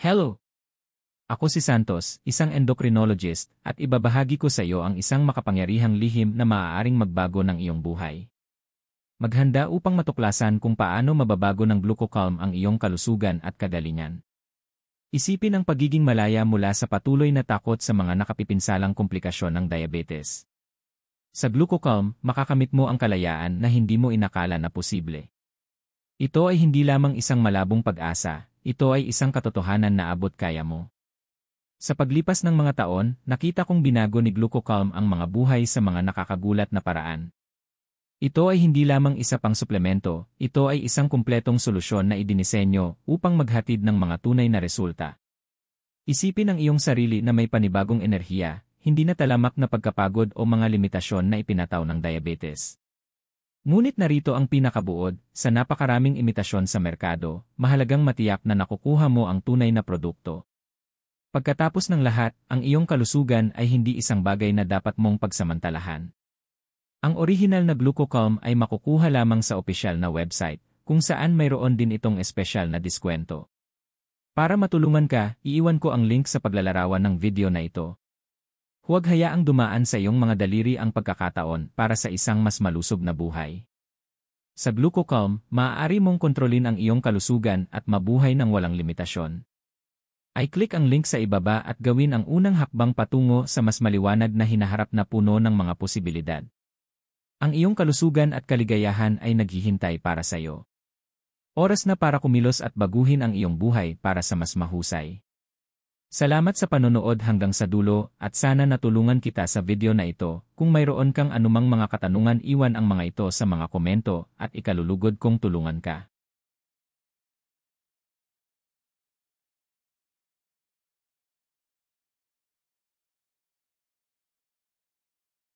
Hello! Ako si Santos, isang endocrinologist, at ibabahagi ko sa iyo ang isang makapangyarihang lihim na maaaring magbago ng iyong buhay. Maghanda upang matuklasan kung paano mababago ng glucocalm ang iyong kalusugan at kagalingan. Isipin ang pagiging malaya mula sa patuloy na takot sa mga nakapipinsalang komplikasyon ng diabetes. Sa glucocalm, makakamit mo ang kalayaan na hindi mo inakala na posible. Ito ay hindi lamang isang malabong pag-asa, ito ay isang katotohanan na abot kaya mo. Sa paglipas ng mga taon, nakita kong binago ni glucocalm ang mga buhay sa mga nakakagulat na paraan. Ito ay hindi lamang isa pang suplemento, ito ay isang kumpletong solusyon na idinisenyo upang maghatid ng mga tunay na resulta. Isipin ang iyong sarili na may panibagong enerhiya, hindi na talamak na pagkapagod o mga limitasyon na ipinataw ng diabetes. Ngunit narito ang pinakabuod, sa napakaraming imitasyon sa merkado, mahalagang matiyak na nakukuha mo ang tunay na produkto. Pagkatapos ng lahat, ang iyong kalusugan ay hindi isang bagay na dapat mong pagsamantalahan. Ang orihinal na glucocalm ay makukuha lamang sa opisyal na website, kung saan mayroon din itong espesyal na diskwento. Para matulungan ka, iiwan ko ang link sa paglalarawan ng video na ito. Huwag hayaang dumaan sa iyong mga daliri ang pagkakataon para sa isang mas malusog na buhay. Sa glucocalm, maaari mong kontrolin ang iyong kalusugan at mabuhay ng walang limitasyon. I-click ang link sa ibaba at gawin ang unang hakbang patungo sa mas maliwanag na hinaharap na puno ng mga posibilidad. Ang iyong kalusugan at kaligayahan ay naghihintay para sa iyo. Oras na para kumilos at baguhin ang iyong buhay para sa mas mahusay. Salamat sa panonood hanggang sa dulo at sana natulungan kita sa video na ito. Kung mayroon kang anumang mga katanungan, iwan ang mga ito sa mga komento at ikalulugod kong tulungan ka.